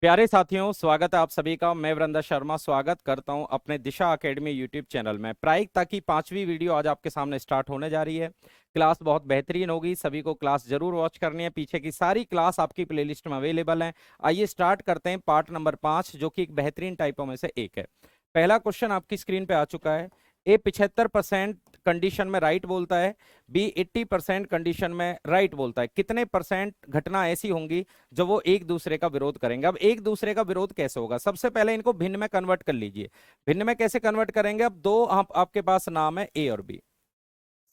प्यारे साथियों, स्वागत है आप सभी का। मैं वृंदा शर्मा स्वागत करता हूं अपने दिशा एकेडमी यूट्यूब चैनल में। प्रायिकता की 5वीं वीडियो आज आपके सामने स्टार्ट होने जा रही है। क्लास बहुत बेहतरीन होगी, सभी को क्लास जरूर वॉच करनी है। पीछे की सारी क्लास आपकी प्लेलिस्ट में अवेलेबल है। आइए स्टार्ट करते हैं पार्ट नंबर 5, जो कि एक बेहतरीन टाइपों में से एक है। पहला क्वेश्चन आपकी स्क्रीन पे आ चुका है। ए 75% कंडीशन में राइट बोलता है, बी 80% कंडीशन में राइट बोलता है। कितने परसेंट घटना ऐसी होंगी जब वो एक दूसरे का विरोध करेंगे? अब एक दूसरे का विरोध कैसे होगा? सबसे पहले इनको भिन्न में कन्वर्ट कर लीजिए। भिन्न में कैसे कन्वर्ट करेंगे? अब दो आपके पास नाम है ए और बी,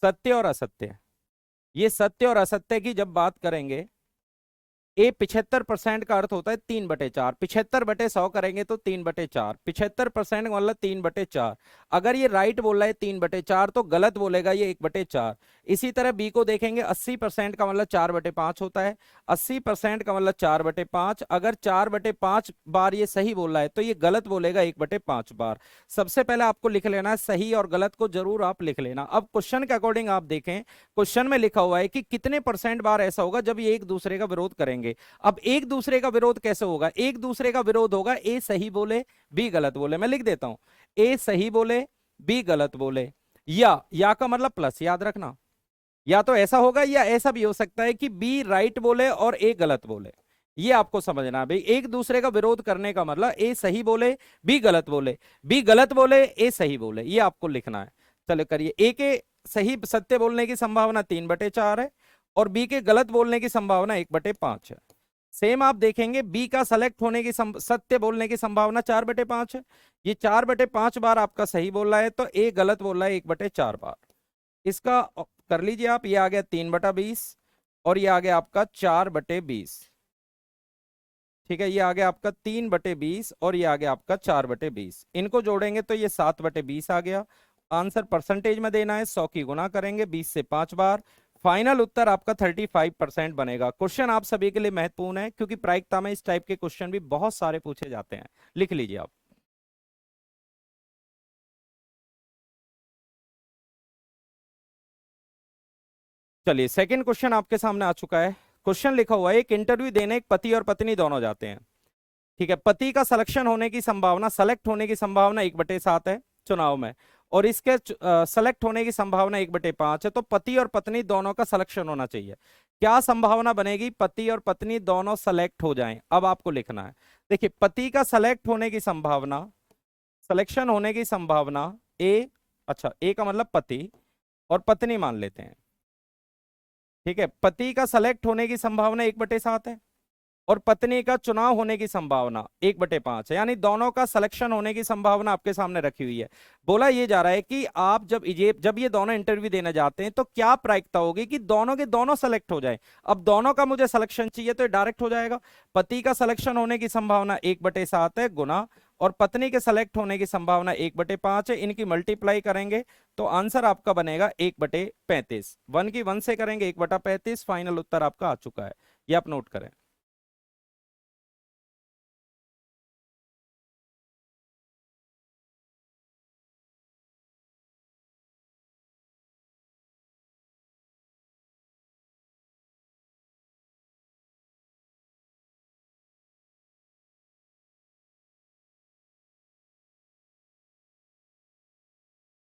सत्य और असत्य। ये सत्य और असत्य की जब बात करेंगे, ए 75% का अर्थ होता है 3/4। 75/100 करेंगे तो 3/4। 75% मतलब 3/4। अगर ये राइट बोल रहा है 3/4 तो गलत बोलेगा ये 1/4। इसी तरह बी को देखेंगे, 80% का मतलब 4/5 होता है। 80% का मतलब 4/5। अगर 4/5 बार ये सही बोल रहा है तो ये गलत बोलेगा 1/5 बार। सबसे पहले आपको लिख लेना है, सही और गलत को जरूर आप लिख लेना। अब क्वेश्चन के अकॉर्डिंग आप देखें, क्वेश्चन में लिखा हुआ है कि कितने परसेंट बार ऐसा होगा जब ये एक दूसरे का विरोध करेंगे। अब एक दूसरे का विरोध कैसे होगा? एक दूसरे का विरोध होगा ए सही बोले बी गलत बोले। मैं लिख देता हूं, ए सही बोले बी गलत बोले, या का मतलब प्लस, याद रखना। या तो ऐसा होगा या ऐसा भी हो सकता है कि बी राइट बोले और ए गलत बोले। ये आपको समझना है भाई। एक दूसरे का विरोध करने का मतलब ए सही बोले बी गलत बोले, बी गलत बोले ए सही बोले, ये आपको लिखना है। चलो करिए। ए के सही सत्य बोलने की संभावना 3/4 है और बी के गलत बोलने की संभावना 1/5 है। सेम आप देखेंगे बी का सेलेक्ट होने की सत्य बोलने की संभावना 4/5 है। ये 4/5 बार आपका सही बोल रहा है तो ए गलत बोल रहा है 1/4 बार। इसका कर लीजिए आप। ये आ गया 3/20 और ये आ गया आपका 4/20। ठीक है, ये आ गया आपका 3/20 और ये आ गया आपका 4/20। इनको जोड़ेंगे तो ये 7/20 आ गया। आंसर परसेंटेज में देना है, 100 की गुना करेंगे 20 से 5 बार। फाइनल उत्तर आपका 35% बनेगा। क्वेश्चन आप सभी के लिए महत्वपूर्ण है क्योंकि प्रायिकता में इस टाइप के क्वेश्चन भी बहुत सारे पूछे जाते हैं। लिख लीजिए आप। चलिए, सेकंड क्वेश्चन आपके सामने आ चुका है। क्वेश्चन लिखा हुआ है, एक इंटरव्यू देने एक पति और पत्नी दोनों जाते हैं। ठीक है, पति का सिलेक्शन होने की संभावना, सेलेक्ट होने की संभावना 1/7 है चुनाव में, और इसके सेलेक्ट होने की संभावना 1/5 है। तो पति और पत्नी दोनों का सिलेक्शन होना चाहिए। क्या संभावना बनेगी? पति और पत्नी दोनों सेलेक्ट हो जाएं। अब आपको लिखना है, देखिए पति का सेलेक्ट होने की संभावना, सिलेक्शन होने की संभावना ए, अच्छा ए का मतलब पति और पत्नी मान लेते हैं। ठीक है, पति का सेलेक्ट होने की संभावना 1/7 है और पत्नी का चुनाव होने की संभावना 1/5 है, यानी दोनों का सिलेक्शन होने की संभावना आपके सामने रखी हुई है। बोला ये जा रहा है कि आप जब ये दोनों इंटरव्यू देने जाते हैं तो क्या प्रायिकता होगी कि दोनों के दोनों सेलेक्ट हो जाए। अब दोनों का मुझे सिलेक्शन चाहिए तो डायरेक्ट हो जाएगा। पति का सिलेक्शन होने की संभावना 1/7 है गुना, और पत्नी के सेलेक्ट होने की संभावना 1/5 है। इनकी मल्टीप्लाई करेंगे तो आंसर आपका बनेगा 1/35। 1 की 1 से करेंगे 1/35। फाइनल उत्तर आपका आ चुका है, ये आप नोट करें।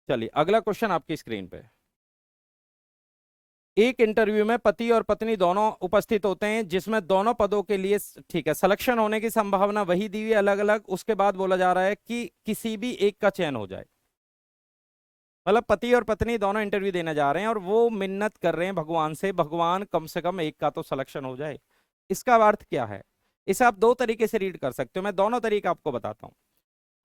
चलिए, अगला क्वेश्चन आपकी स्क्रीन पे। एक इंटरव्यू में पति और पत्नी दोनों उपस्थित होते हैं जिसमें दोनों पदों के लिए, ठीक है, सिलेक्शन होने की संभावना वही दी हुई है अलग अलग। उसके बाद बोला जा रहा है कि किसी भी एक का चयन हो जाए। मतलब पति और पत्नी दोनों इंटरव्यू देने जा रहे हैं और वो मिन्नत कर रहे हैं भगवान से कम एक का तो सिलेक्शन हो जाए। इसका अर्थ क्या है? इसे आप दो तरीके से रीड कर सकते हो, मैं दोनों तरीके आपको बताता हूं।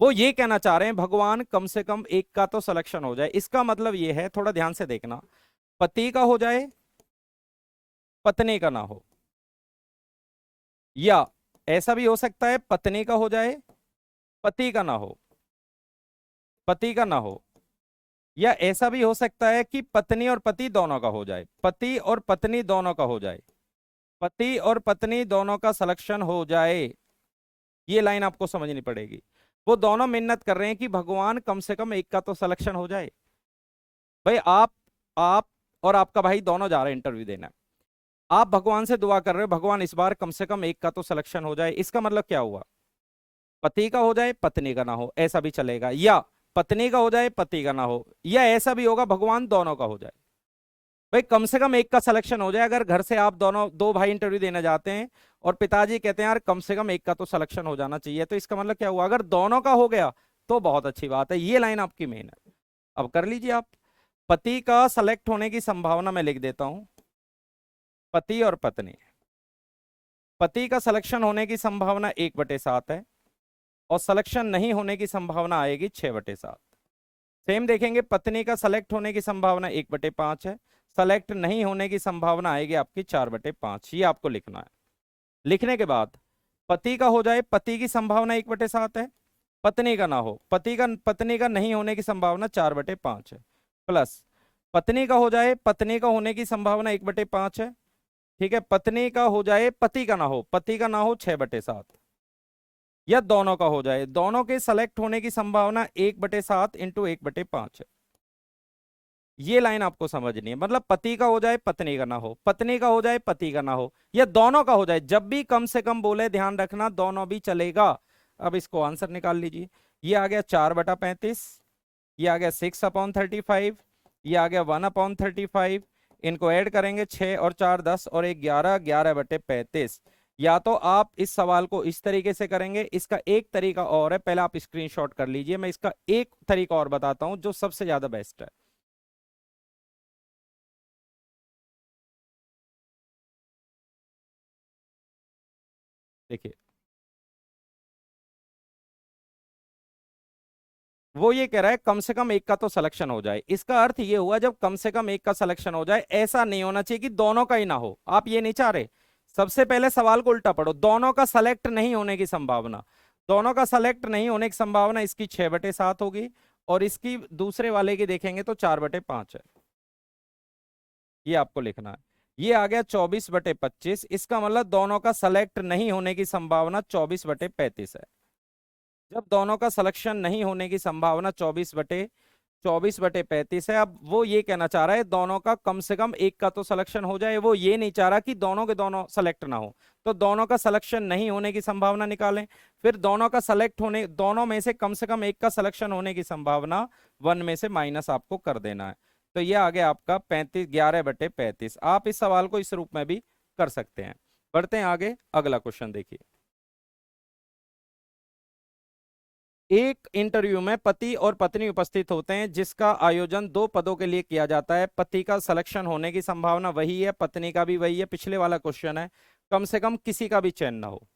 वो ये कहना चाह रहे हैं भगवान कम से कम एक का तो सिलेक्शन हो जाए। इसका मतलब ये है, थोड़ा ध्यान से देखना, पति का हो जाए पत्नी का ना हो, या ऐसा भी हो सकता है पत्नी का हो जाए पति का ना हो, पति का ना हो, या ऐसा भी हो सकता है कि पत्नी और पति दोनों का हो जाए, पति और पत्नी दोनों का हो जाए, पति और पत्नी दोनों का सिलेक्शन हो जाए। ये लाइन आपको समझनी पड़ेगी। वो दोनों मिन्नत कर रहे हैं कि भगवान कम से कम एक का तो सिलेक्शन हो जाए। भाई आप और आपका भाई दोनों जा रहे हैं इंटरव्यू देना। आप भगवान से दुआ कर रहे हो भगवान इस बार कम से कम एक का तो सिलेक्शन हो जाए। इसका मतलब क्या हुआ? पति का हो जाए पत्नी का ना हो, ऐसा भी चलेगा, या पत्नी का हो जाए पति का ना हो, या ऐसा भी होगा भगवान दोनों का हो जाए। भाई कम से कम एक का सिलेक्शन हो जाए। अगर घर से आप दोनों दो भाई इंटरव्यू देने जाते हैं और पिताजी कहते हैं यार कम से कम एक का तो सिलेक्शन हो जाना चाहिए, तो इसका मतलब क्या हुआ, अगर दोनों का हो गया तो बहुत अच्छी बात है। ये लाइन आपकी मेन है। अब कर लीजिए आप। पति का सेलेक्ट होने की संभावना मैं लिख देता हूं, पति और पत्नी। पति का सिलेक्शन होने की संभावना 1/7 है और सिलेक्शन नहीं होने की संभावना आएगी 6/7। सेम देखेंगे, पत्नी का सेलेक्ट होने की संभावना 1/5 है, सेलेक्ट नहीं होने की संभावना आएगी आपकी 4/5। ये आपको लिखना है। लिखने के बाद पति का हो जाए, पति की संभावना 1/7 है, पत्नी का ना हो, पत्नी का नहीं होने की संभावना 4/5 है, प्लस पत्नी का हो जाए, पत्नी का होने की संभावना 1/5 है, ठीक है, पत्नी का हो जाए पति का ना हो, पति का ना हो 6/7, या दोनों का हो जाए, दोनों के सेलेक्ट होने की संभावना 1/7 इंटू 1/5 है। ये लाइन आपको समझनी है। मतलब पति का हो जाए पत्नी का ना हो, पत्नी का हो जाए पति का ना हो, या दोनों का हो जाए, जब भी कम से कम बोले ध्यान रखना दोनों भी चलेगा। अब इसको आंसर निकाल लीजिए। ये आ गया 4/35, ये आ गया 6/35, ये आ गया 1/35। इनको ऐड करेंगे 6 और 4 10 और 1 11, 11/35। या तो आप इस सवाल को इस तरीके से करेंगे, इसका एक तरीका और है, पहले आप स्क्रीनशॉट कर लीजिए, मैं इसका एक तरीका और बताता हूं जो सबसे ज्यादा बेस्ट है। देखिए, वो ये कह रहा है कम से कम एक का तो सिलेक्शन हो जाए। इसका अर्थ ये हुआ जब कम से कम एक का सिलेक्शन हो जाए, ऐसा नहीं होना चाहिए कि दोनों का ही ना हो। आप ये नहीं चाह रहे। सबसे पहले सवाल को उल्टा पढ़ो, दोनों का सेलेक्ट नहीं होने की संभावना, दोनों का सेलेक्ट नहीं होने की संभावना इसकी 6/7 होगी, और इसकी दूसरे वाले की देखेंगे तो 4/5 है। ये आपको लिखना है। ये आ गया 24/25। इसका मतलब दोनों का सेलेक्ट नहीं होने की संभावना 24/35 है। जब दोनों का सिलेक्शन नहीं होने की संभावना 24/35 है, अब वो ये कहना चाह रहा है दोनों का कम से कम एक का तो सिलेक्शन हो जाए। वो ये नहीं चाह रहा कि दोनों के दोनों सेलेक्ट ना हो। तो दोनों का सिलेक्शन नहीं होने की संभावना निकालें, फिर दोनों का सेलेक्ट होने, दोनों में से कम एक का सिलेक्शन होने की संभावना 1 में से माइनस आपको कर देना है। तो ये आ गया आपका 35, 11/35। आप इस सवाल को इस रूप में भी कर सकते हैं। बढ़ते हैं आगे, अगला क्वेश्चन देखिए। एक इंटरव्यू में पति और पत्नी उपस्थित होते हैं जिसका आयोजन 2 पदों के लिए किया जाता है। पति का सिलेक्शन होने की संभावना वही है, पत्नी का भी वही है। पिछले वाला क्वेश्चन है, कम से कम किसी का भी चयन ना हो,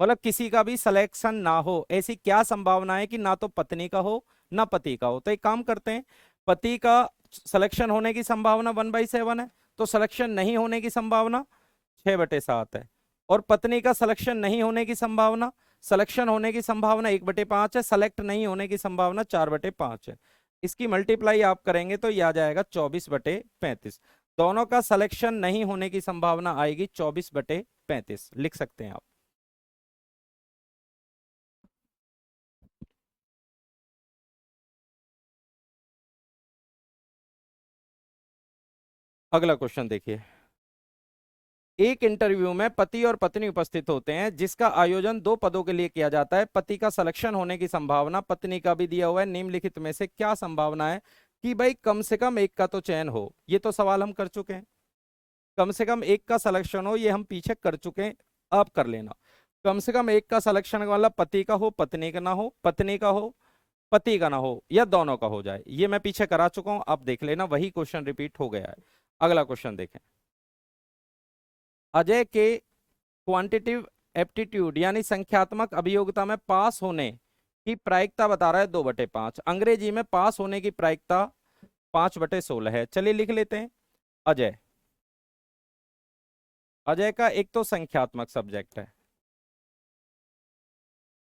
मतलब किसी का भी सिलेक्शन ना हो। ऐसी क्या संभावना है कि ना तो पत्नी का हो ना पति का हो। तो एक काम करते हैं, पति का सिलेक्शन होने की संभावना 1/7 है, तो सिलेक्शन नहीं होने की संभावना 6/7 है, और पत्नी का सिलेक्शन नहीं होने की संभावना, सिलेक्शन होने की संभावना 1/5 है, सेलेक्ट नहीं होने की संभावना 4/5 है। इसकी मल्टीप्लाई आप करेंगे तो यह आ जाएगा 24/35। दोनों का सिलेक्शन नहीं होने की संभावना आएगी 24/35, लिख सकते हैं आप। अगला क्वेश्चन देखिए। एक इंटरव्यू में पति और पत्नी उपस्थित होते हैं जिसका आयोजन 2 पदों के लिए किया जाता है। पति का सिलेक्शन होने की संभावना, पत्नी का भी दिया हुआ है, निम्नलिखित में से क्या संभावना है कि भाई कम से कम एक का तो चयन हो। ये तो सवाल हम कर चुके हैं, कम से कम एक का सिलेक्शन हो, ये हम पीछे कर चुके हैं। अब कर लेना, कम से कम एक का सिलेक्शन वाला पति का हो, पत्नी का ना हो, पत्नी का हो, पति का ना हो, या दोनों का हो जाए। ये मैं पीछे करा चुका हूं, आप देख लेना, वही क्वेश्चन रिपीट हो गया है। अगला क्वेश्चन देखें। अजय के क्वांटिटिव एप्टीट्यूड यानी संख्यात्मक अभियोगिता में पास होने की प्रायिकता बता रहा है 2/5। अंग्रेजी में पास होने की प्रायिकता 5/16 है। चलिए लिख लेते हैं। अजय, अजय का एक तो संख्यात्मक सब्जेक्ट है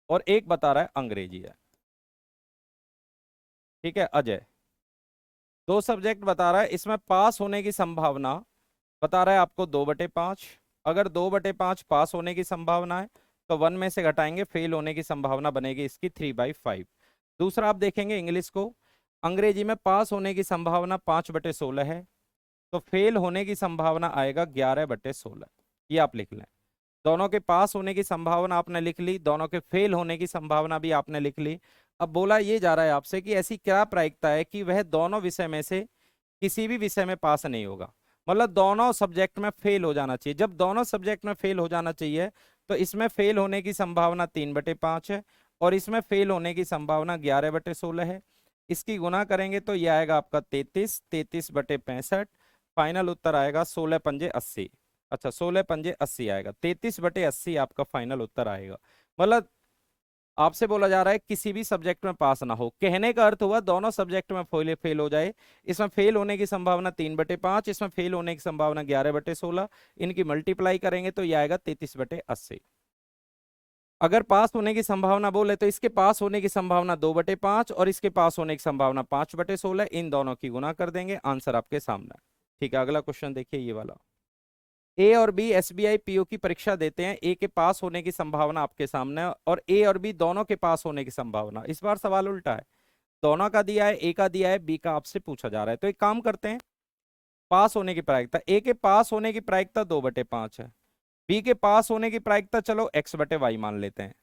और एक बता रहा है अंग्रेजी है। ठीक है, अजय 2 सब्जेक्ट बता रहा है, इसमें पास होने की संभावना बता रहा है आपको 2/5। अगर 2/5 पास होने की संभावना है तो 1 में से घटाएंगे, फेल होने की संभावना बनेगी इसकी 3/5। दूसरा आप देखेंगे इंग्लिश को, अंग्रेजी में पास होने की संभावना 5/16 है, तो फेल होने की संभावना आएगा 11/16। ये आप लिख लें। दोनों के पास होने की संभावना आपने लिख ली, दोनों के फेल होने की संभावना भी आपने लिख ली। अब बोला ये जा रहा है आपसे कि ऐसी क्या प्रायिकता है कि वह दोनों विषय में से किसी भी विषय में पास नहीं होगा, मतलब दोनों सब्जेक्ट में फेल हो जाना चाहिए। जब दोनों सब्जेक्ट में फेल हो जाना चाहिए तो इसमें फेल होने की संभावना 3/5 है और इसमें फेल होने की संभावना 11/16 है। इसकी गुना करेंगे तो ये आएगा आपका 33, 33/65। फाइनल उत्तर आएगा 16×5 = 80। अच्छा, 16×5 = 80 आएगा, 33/80 आपका फाइनल उत्तर आएगा। मतलब आपसे बोला जा रहा है किसी भी सब्जेक्ट में पास ना हो, कहने का अर्थ हुआ दोनों सब्जेक्ट में फेल फेल हो जाए। इसमें फेल होने की संभावना 3/5, इसमें फेल होने की संभावना 11/16। इनकी मल्टीप्लाई करेंगे तो यह आएगा 33/80। अगर पास होने की संभावना बोले तो इसके पास होने की संभावना 2/5 और इसके पास होने की संभावना 5/16। इन दोनों की गुना कर देंगे, आंसर आपके सामने है। ठीक है, अगला क्वेश्चन देखिए ये वाला। ए और बी एसबीआई पीओ की परीक्षा देते हैं, ए के पास होने की संभावना आपके सामने है और ए और बी दोनों के पास होने की संभावना। इस बार सवाल उल्टा है, दोनों का दिया है, ए का दिया है, बी का आपसे पूछा जा रहा है। तो एक काम करते हैं, पास होने की प्रायिकता, ए के पास होने की प्रायिकता 2/5 है, बी के पास होने की प्रायिकता चलो x/y मान लेते हैं,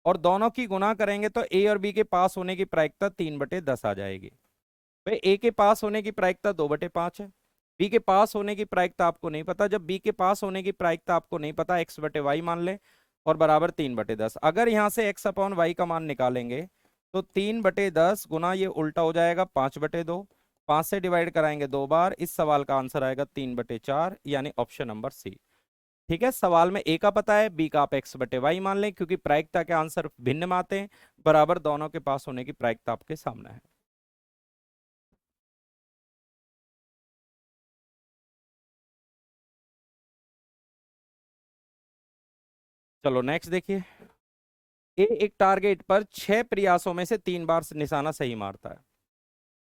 और दोनों की गुना करेंगे तो ए और बी के पास होने की प्रायिकता 3/10 आ जाएगी। भाई ए के पास होने की प्रायिकता 2/5 है, बी के पास होने की प्रायिकता आपको नहीं पता। जब बी के पास होने की प्रायिकता आपको नहीं पता, x/y मान ले और बराबर 3/10। अगर यहाँ से x/y का मान निकालेंगे तो 3/10 गुना ये उल्टा हो जाएगा 5/2। 5 से डिवाइड कराएंगे 2 बार, इस सवाल का आंसर आएगा 3/4, यानी ऑप्शन नंबर सी। ठीक है, सवाल में ए का पता है, बी का आप x/y मान लें, क्योंकि प्रायिकता के आंसर भिन्न में आते हैं। बराबर दोनों के पास होने की प्रायिकता आपके सामने है। चलो नेक्स्ट देखिए। ए एक टारगेट पर 6 प्रयासों में से 3 बार निशाना सही मारता है,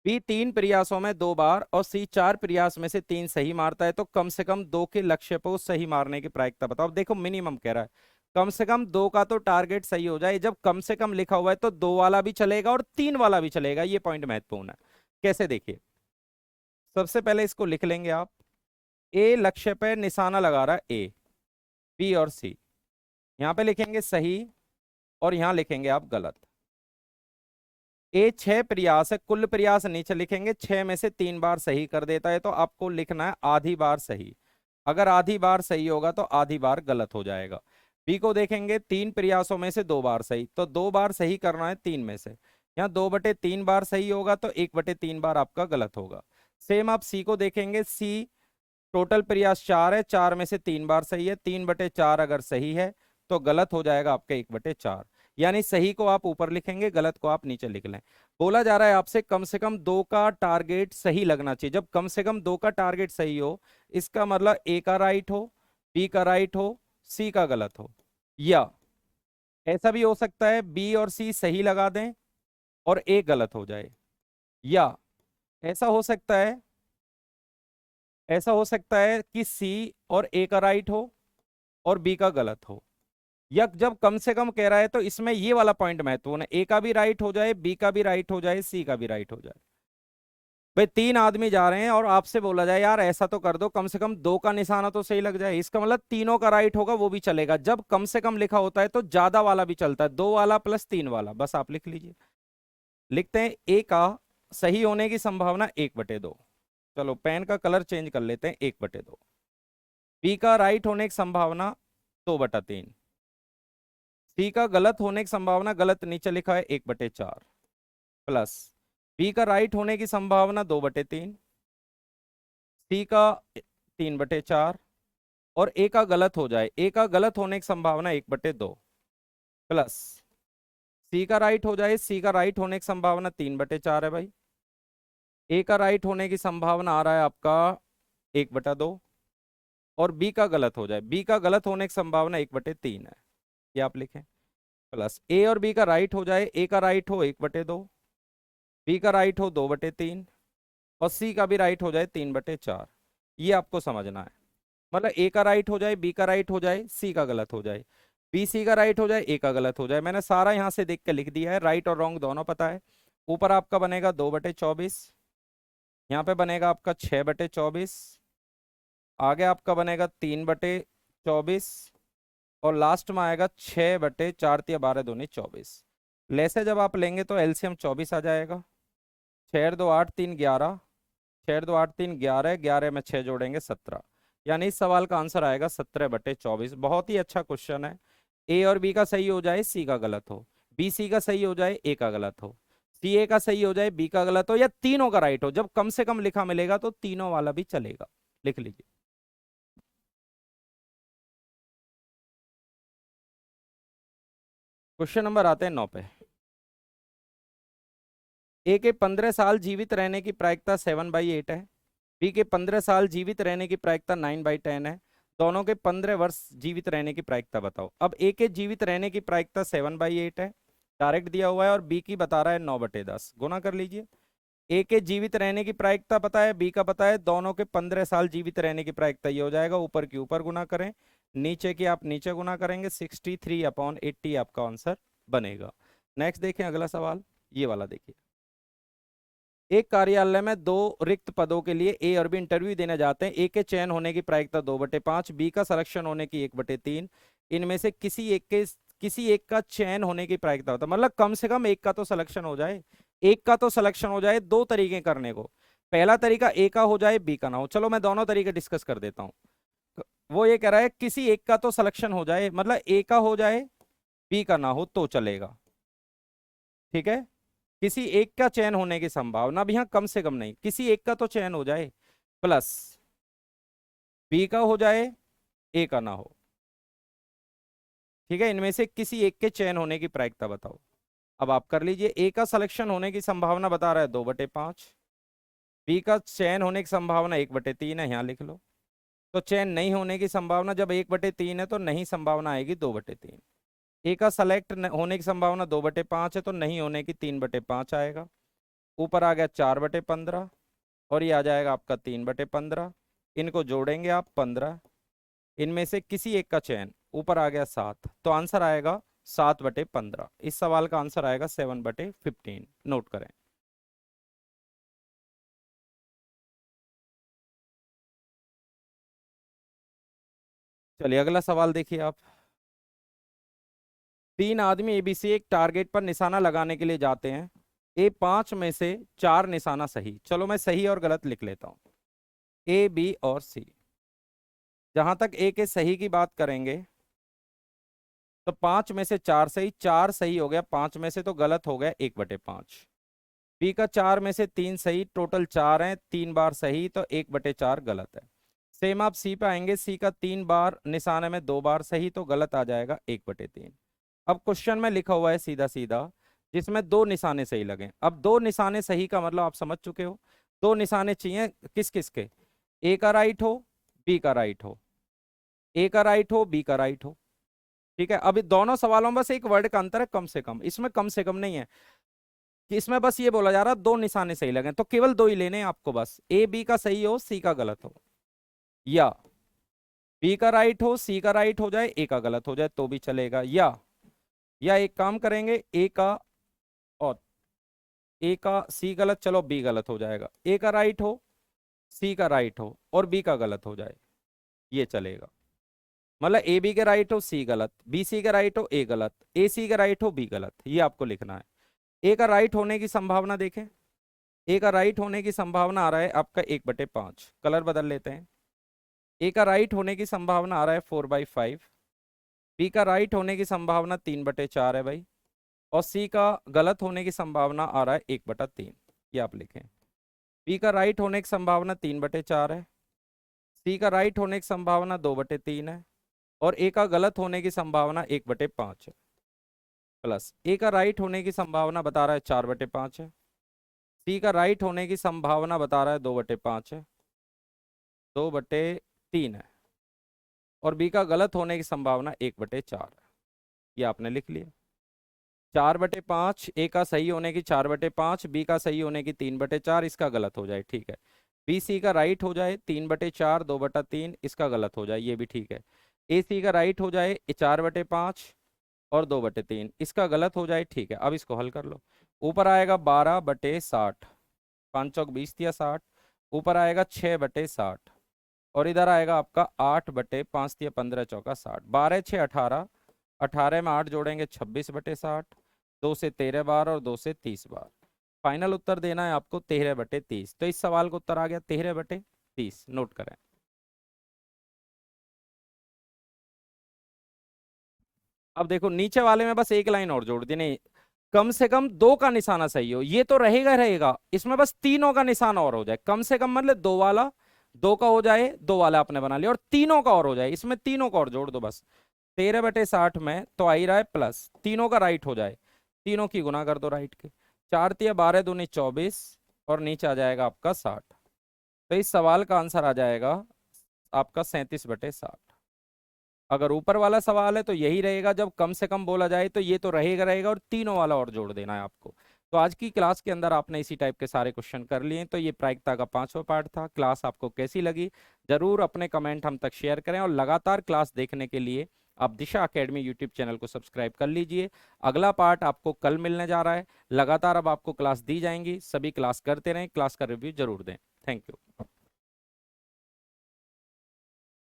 बी 3 प्रयासों में 2 बार और सी 4 प्रयास में से 3 सही मारता है, तो कम से कम 2 के लक्ष्य को सही मारने की प्रायिकता बताओ। अब देखो मिनिमम कह रहा है, कम से कम 2 का तो टारगेट सही हो जाए। जब कम से कम लिखा हुआ है तो 2 वाला भी चलेगा और 3 वाला भी चलेगा, ये पॉइंट महत्वपूर्ण है। कैसे देखिए, सबसे पहले इसको लिख लेंगे आप। ए लक्ष्य पे निशाना लगा रहा है, ए बी और सी, यहां पे लिखेंगे सही और यहां लिखेंगे आप गलत। ए 6 प्रयास है, कुल प्रयास नीचे लिखेंगे, 6 में से 3 बार सही कर देता है, तो आपको लिखना है आधी बार सही। अगर आधी बार सही होगा तो आधी बार गलत हो जाएगा। बी को देखेंगे, 3 प्रयासों में से 2 बार सही, तो 2 बार सही करना है 3 में से। यहाँ 2/3 बार सही होगा तो 1/3 बार आपका गलत होगा। सेम आप सी को देखेंगे, सी टोटल प्रयास 4 है, 4 में से 3 बार सही है, 3/4 अगर सही है तो गलत हो जाएगा आपका 1/4। यानी सही को आप ऊपर लिखेंगे, गलत को आप नीचे लिख लें। बोला जा रहा है आपसे कम से कम 2 का टारगेट सही लगना चाहिए। जब कम से कम 2 का टारगेट सही हो, इसका मतलब ए का राइट हो, बी का राइट हो, सी का गलत हो। या ऐसा भी हो सकता है बी और सी सही लगा दें और ए गलत हो जाए। या ऐसा हो सकता है, ऐसा हो सकता है कि सी और ए का राइट हो और बी का गलत हो। या जब कम से कम कह रहा है तो इसमें ये वाला पॉइंट महत्वपूर्ण है, ए का भी राइट हो जाए, बी का भी राइट हो जाए, सी का भी राइट हो जाए। भाई 3 आदमी जा रहे हैं और आपसे बोला जाए यार ऐसा तो कर दो, कम से कम 2 का निशाना तो सही लग जाए, इसका मतलब तीनों का राइट होगा वो भी चलेगा। जब कम से कम लिखा होता है तो ज्यादा वाला भी चलता है, 2 वाला प्लस 3 वाला, बस आप लिख लीजिए। लिखते हैं ए का सही होने की संभावना 1/2। चलो पेन का कलर चेंज कर लेते हैं, 1/2। बी का राइट होने की संभावना 2/3। सी का गलत होने की संभावना, गलत नीचे लिखा है, 1/4 प्लस बी का राइट होने की संभावना 2/3, सी का 3/4 और ए का गलत हो जाए, ए का गलत होने की संभावना 1/2 प्लस सी का राइट हो जाए, सी का राइट होने की संभावना 3/4 है भाई। ए का राइट होने की संभावना आ रहा है आपका 1/2 और बी का गलत हो जाए, बी का गलत होने की संभावना 1/3 है, ये आप लिखें। प्लस ए और बी का राइट हो जाए, ए का राइट हो 1/2, बी का राइट हो 2/3 और सी का भी राइट हो जाए 3/4। ये आपको समझना है, मतलब ए का राइट हो जाए, बी का राइट हो जाए, सी का गलत हो जाए, बी सी का राइट हो जाए, ए का गलत हो जाए। मैंने सारा यहाँ से देख के लिख दिया है, राइट और रॉन्ग दोनों पता है। ऊपर आपका बनेगा 2/24, यहाँ पे बनेगा आपका 6/24, आगे आपका बनेगा 3/24 और लास्ट में आएगा 6/4 × 12 = 24। लेसे जब आप लेंगे तो एलसीएम 24 आ जाएगा। 6 2 8 3 11, 6 2 8 3 11, 11 में 6 जोड़ेंगे 17। यानी इस सवाल का आंसर आएगा 17/24। बहुत ही अच्छा क्वेश्चन है। ए और बी का सही हो जाए, सी का गलत हो, बी सी का सही हो जाए, ए का गलत हो, सी ए का सही हो जाए, बी का गलत हो, या तीनों का राइट हो। जब कम से कम लिखा मिलेगा तो तीनों वाला भी चलेगा। लिख लीजिए। क्वेश्चन नंबर आते हैं 9 पे। ए के 15 साल जीवित रहने की प्रायिकता 7/8 है। बी के 15 साल जीवित रहने की प्रायिकता 9/10 है। दोनों के 15 वर्ष जीवित रहने की प्रायिकता बताओ। अब ए के जीवित रहने की प्रायिकता 7/8 है, डायरेक्ट दिया हुआ है, और बी की बता रहा है 9/10। गुना कर लीजिए। ए के जीवित रहने की प्रायिकता पता है, बी का पता है, दोनों के 15 साल जीवित रहने की प्रायिकता ये हो जाएगा। ऊपर की ऊपर गुना करें, नीचे की आप नीचे गुना करेंगे, 63/80 आपका आंसर बनेगा। नेक्स्ट देखें अगला सवाल, ये वाला देखिए। एक कार्यालय में दो रिक्त पदों के लिए ए और बी इंटरव्यू देने जाते हैं। ए के चयन होने की प्रायिकता 2/5, बी का सिलेक्शन होने की 1/3। इनमें से किसी एक का चयन होने की प्रायिकता होता है, मतलब कम से कम एक का तो सिलेक्शन हो जाए। एक का तो सिलेक्शन हो जाए। दो तरीके करने को, पहला तरीका ए का हो जाए, बी का ना हो। चलो मैं दोनों तरीके डिस्कस कर देता हूँ। वो ये कह रहा है किसी एक का तो सिलेक्शन हो जाए, मतलब ए का हो जाए, बी का ना हो तो चलेगा। ठीक है, किसी एक का चयन होने की संभावना भी, यहाँ कम से कम नहीं, किसी एक का तो चयन हो जाए, प्लस बी का हो जाए, ए का ना हो। ठीक है, इनमें से किसी एक के चयन होने की प्रायिकता बताओ। अब आप कर लीजिए। ए का सिलेक्शन होने की संभावना बता रहा है 2/5, बी का चयन होने की संभावना 1/3 है, यहाँ लिख लो। तो चयन नहीं होने की संभावना जब 1/3 है तो नहीं संभावना आएगी 2/3। ए का सेलेक्ट होने की संभावना 2/5 है तो नहीं होने की 3/5 आएगा। ऊपर आ गया 4/15, और ये आ जाएगा आपका 3/15। इनको जोड़ेंगे आप 15। इनमें से किसी एक का चयन, ऊपर आ गया 7, तो आंसर आएगा 7/15। इस सवाल का आंसर आएगा 7/15। नोट करें। चलिए अगला सवाल देखिए आप। तीन आदमी एबीसी एक टारगेट पर निशाना लगाने के लिए जाते हैं। ए 5 में से 4 निशाना सही। चलो मैं सही और गलत लिख लेता हूं, ए बी और सी। जहां तक ए के सही की बात करेंगे तो 5 में से 4 सही, 4 सही हो गया, 5 में से तो गलत हो गया 1/5। बी का 4 में से 3 सही, टोटल 4 हैं, 3 बार सही तो 1/4 गलत है। सेम आप सी पे आएंगे, सी का 3 बार निशाने में 2 बार सही तो गलत आ जाएगा 1/3। अब क्वेश्चन में लिखा हुआ है सीधा सीधा, जिसमें दो निशाने सही लगे। अब दो निशाने सही का मतलब आप समझ चुके हो। दो निशाने चाहिए किस किस के, ए का राइट हो, बी का राइट हो, ए का राइट हो, बी का राइट हो। ठीक है, अभी दोनों सवालों में बस एक वर्ड का अंतर है, कम से कम। इसमें कम से कम नहीं है कि इसमें बस ये बोला जा रहा है दो निशाने सही लगे, तो केवल दो ही लेने हैं आपको, बस ए बी का सही हो, सी का गलत हो, या बी का राइट हो, सी का राइट हो जाए, ए का गलत हो जाए तो भी चलेगा। या एक काम करेंगे, ए का और ए का सी गलत, चलो बी गलत हो जाएगा, ए का राइट हो, सी का राइट हो और बी का गलत हो जाए, ये चलेगा। मतलब ए बी के राइट हो, सी गलत, बी सी के राइट हो, ए गलत, ए सी के राइट हो, बी गलत, ये आपको लिखना है। ए का राइट होने की संभावना देखें, ए का राइट होने की संभावना आ रहा है आपका 1/5। कलर बदल लेते हैं। ए का राइट होने की संभावना आ रहा है 4/5। बी का राइट होने की संभावना 3/4 है भाई, और सी का गलत होने की संभावना आ रहा है 1/3। ये आप लिखें। बी का राइट होने की संभावना 3/4 है, सी का राइट होने की संभावना 2/3 है, और ए का गलत होने की संभावना 1/5 है, प्लस ए का राइट होने की संभावना बता रहा है 4/5 है, सी का राइट होने की संभावना बता रहा है 2/5 है, 2/3 है, और बी का गलत होने की संभावना 1/4 है। ये आपने लिख लिया। 4/5, ए का सही होने की 4/5, बी का सही होने की 3/4, इसका गलत हो जाए, ठीक है। बी सी का राइट हो जाए 3/4, 2/3, इसका गलत हो जाए, ये भी ठीक है। ए सी का राइट हो जाए 4/5 और 2/3, इसका गलत हो जाए, ठीक है। अब इसको हल कर लो। ऊपर आएगा 12/60, 5 चौक 20 दिया 60, ऊपर आएगा 6/60, और इधर आएगा आपका 8/5 या 15×4 = 60, 12×6 = 18, 18 में 8 जोड़ेंगे 26/60, 2 से 13 बार और 2 से 30 बार। फाइनल उत्तर देना है आपको 13/30। तो इस सवाल का उत्तर आ गया 13/30, नोट करें। अब देखो नीचे वाले में बस एक लाइन और जोड़ दी, नहीं कम से कम 2 का निशाना सही हो, ये तो रहेगा रहेगा, इसमें बस तीनों का निशान और हो जाए, कम से कम मतलब 2 वाला, 2 का हो जाए, 2 वाला आपने बना लिया, और तीनों का और हो जाए, इसमें तीनों का और जोड़ दो बस। 13/60 में तो आ ही रहा है प्लस, तीनों का राइट हो जाए, तीनों की गुना कर दो राइट के, 4×3 = 12, 24, और नीचे आ जाएगा आपका 60। तो इस सवाल का आंसर आ जाएगा आपका 37/60। अगर ऊपर वाला सवाल है तो यही रहेगा, जब कम से कम बोला जाए तो ये तो रहेगा रहेगा, और तीनों वाला और जोड़ देना है आपको। तो आज की क्लास के अंदर आपने इसी टाइप के सारे क्वेश्चन कर लिए। तो ये प्रायिकता का 5वां पार्ट था। क्लास आपको कैसी लगी जरूर अपने कमेंट हम तक शेयर करें, और लगातार क्लास देखने के लिए आप दिशा एकेडमी यूट्यूब चैनल को सब्सक्राइब कर लीजिए। अगला पार्ट आपको कल मिलने जा रहा है। लगातार अब आपको क्लास दी जाएंगी, सभी क्लास करते रहें, क्लास का रिव्यू जरूर दें। Thank you.